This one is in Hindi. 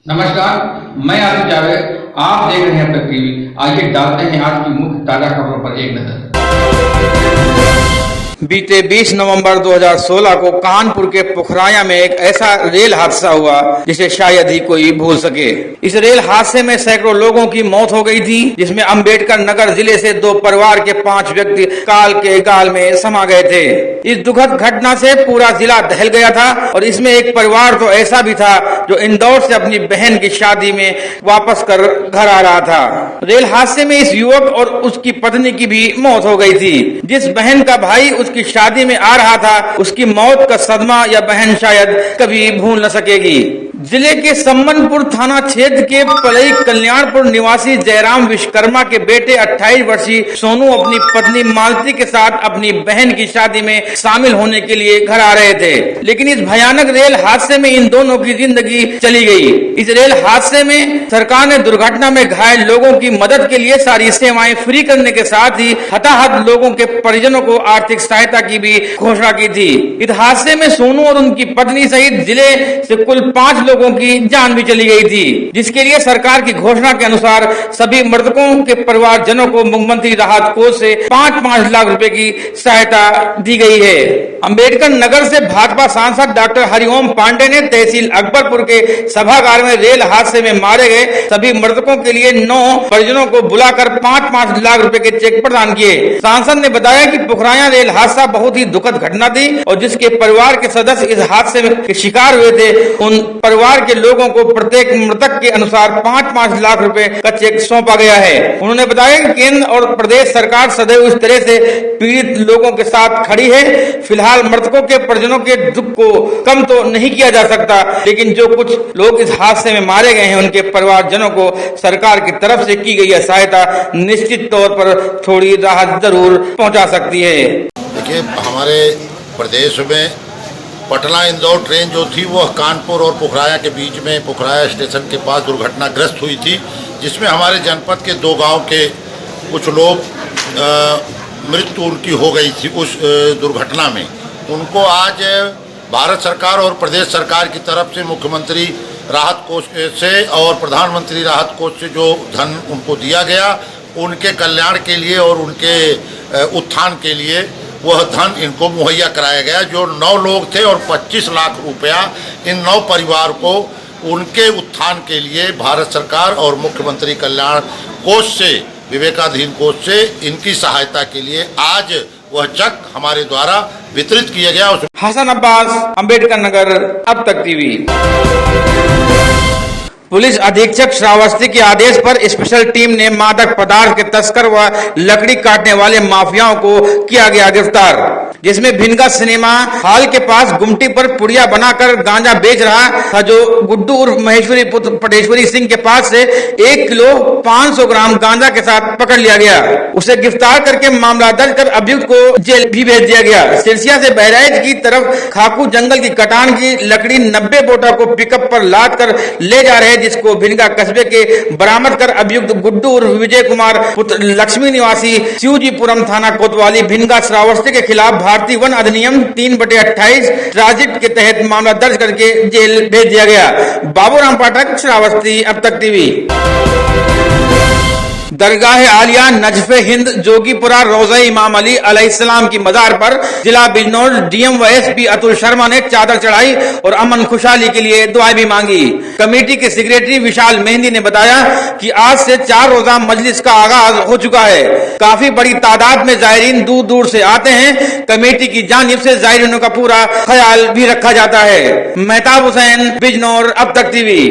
नमस्कार, मैं आसिफ जावेद। आप देख रहे हैं अब तक टीवी। आइए डालते हैं आज की मुख्य ताजा खबरों पर एक नजर। बीते 20 नवंबर 2016 को कानपुर के पुखराया में एक ऐसा रेल हादसा हुआ जिसे शायद ही कोई भूल सके। इस रेल हादसे में सैकड़ों लोगों की मौत हो गई थी, जिसमें अंबेडकर नगर जिले से 2 परिवार के 5 व्यक्ति काल के गाल में समा गए थे। इस दुखद घटना से पूरा जिला दहल गया था और इसमें एक परिवार तो ऐसा भी था जो इंदौर से अपनी बहन की शादी में वापस कर घर आ रहा था। रेल हादसे में इस युवक और उसकी पत्नी की भी मौत हो गई थी। जिस बहन का भाई उसकी शादी में आ रहा था, उसकी मौत का सदमा यह बहन शायद कभी भूल न सकेगी। जिले के सम्मनपुर थाना क्षेत्र के पलई कल्याणपुर निवासी जयराम विश्वकर्मा के बेटे 28 वर्षीय सोनू अपनी पत्नी मालती के साथ अपनी बहन की शादी में शामिल होने के लिए घर आ रहे थे, लेकिन इस भयानक रेल हादसे में इन दोनों की जिंदगी चली गई। इस रेल हादसे में सरकार ने दुर्घटना में घायल लोगों की मदद के लिए सारी सेवाएं फ्री करने के साथ ही हताहत लोगों के परिजनों को आर्थिक सहायता की भी घोषणा की थी। इस हादसे में सोनू और उनकी पत्नी सहित जिले से कुल 5 लोगों की जान भी चली गई थी, जिसके लिए सरकार की घोषणा के अनुसार सभी मृतकों के परिवारजनों को मुख्यमंत्री राहत कोष से 5-5 लाख रुपए की सहायता दी गई है। अंबेडकर नगर से भाजपा सांसद डॉक्टर हरिओम पांडे ने तहसील अकबरपुर के सभागार में रेल हादसे में मारे गए सभी मृतकों के लिए 9 परिजनों को बुलाकर 5-5 लाख रुपए के चेक प्रदान किए। सांसद ने बताया कि पुखराया रेल हादसा बहुत ही दुखद घटना थी और जिसके परिवार के सदस्य इस हादसे के शिकार हुए थे, उन परिवार के लोगों को प्रत्येक मृतक के अनुसार 5-5 लाख रुपए का चेक सौंपा गया है। उन्होंने बताया कि केंद्र और प्रदेश सरकार सदैव इस तरह से पीड़ित लोगों के साथ खड़ी है। फिलहाल मृतकों के परिजनों के दुख को कम तो नहीं किया जा सकता, लेकिन जो कुछ लोग इस हादसे में मारे गए हैं उनके परिवारजनों को सरकार की तरफ से की गई सहायता निश्चित तौर पर थोड़ी राहत जरूर पहुंचा सकती है। देखिए, हमारे प्रदेश में पटना इंदौर ट्रेन जो थी वह कानपुर और पुखराया के बीच में पुखराया स्टेशन के पास दुर्घटनाग्रस्त हुई थी, जिसमें हमारे जनपद के 2 गांव के कुछ लोग मृत्यु उनकी हो गई थी। उस दुर्घटना में उनको आज भारत सरकार और प्रदेश सरकार की तरफ से मुख्यमंत्री राहत कोष से और प्रधानमंत्री राहत कोष से जो धन उनको दिया गया, उनके कल्याण के लिए और उनके उत्थान के लिए वह धन इनको मुहैया कराया गया। जो 9 लोग थे और 25 लाख रुपया इन 9 परिवार को उनके उत्थान के लिए भारत सरकार और मुख्यमंत्री कल्याण कोष से, विवेकाधीन कोष से इनकी सहायता के लिए आज वह चेक हमारे द्वारा वितरित किया गया। हसन अब्बास, अंबेडकर नगर, अब तक टीवी। पुलिस अधीक्षक श्रावस्ती के आदेश पर स्पेशल टीम ने मादक पदार्थ के तस्कर व लकड़ी काटने वाले माफियाओं को किया गया गिरफ्तार, जिसमें भिनगा सिनेमा हॉल के पास गुमटी पर पुड़िया बनाकर गांजा बेच रहा था जो गुड्डू उर्फ महेश्वरी पुत्र पटेश्वरी सिंह के पास से 1 किलो 500 ग्राम गांजा के साथ पकड़ लिया गया। उसे गिरफ्तार करके मामला दर्ज कर अभियुक्त को जेल भी भेज दिया गया। सिरसिया से बहराइच की तरफ खाकू जंगल की कटान की लकड़ी 90 बोटा को पिकअप पर लाद कर ले जा रहे, जिसको भिनगा कस्बे के बरामद कर अभियुक्त गुड्डू उर्फ विजय कुमार पुत्र लक्ष्मी निवासी शिवजीपुरम थाना कोतवाली भिनगा श्रावस्ती के खिलाफ भारतीय वन अधिनियम 3/28 ट्रांजिट के तहत मामला दर्ज करके जेल भेज दिया गया। बाबूराम पाठक, श्रावस्ती, अब तक टीवी। दरगाह आलिया नजफे हिंद जोगीपुरा रोज़ा इमाम अली अलैहिस्सलाम की मजार पर जिला बिजनौर डीएम व एसपी अतुल शर्मा ने चादर चढ़ाई और अमन खुशहाली के लिए दुआएं भी मांगी। कमेटी के सेक्रेटरी विशाल मेहंदी ने बताया कि आज से 4 रोजा मजलिस का आगाज हो चुका है। काफी बड़ी तादाद में जायरीन दूर दूर से आते हैं। कमेटी की जानिब से जायरीनों का पूरा ख्याल भी रखा जाता है। मेहताब हुसैन, बिजनौर, अब तक टीवी।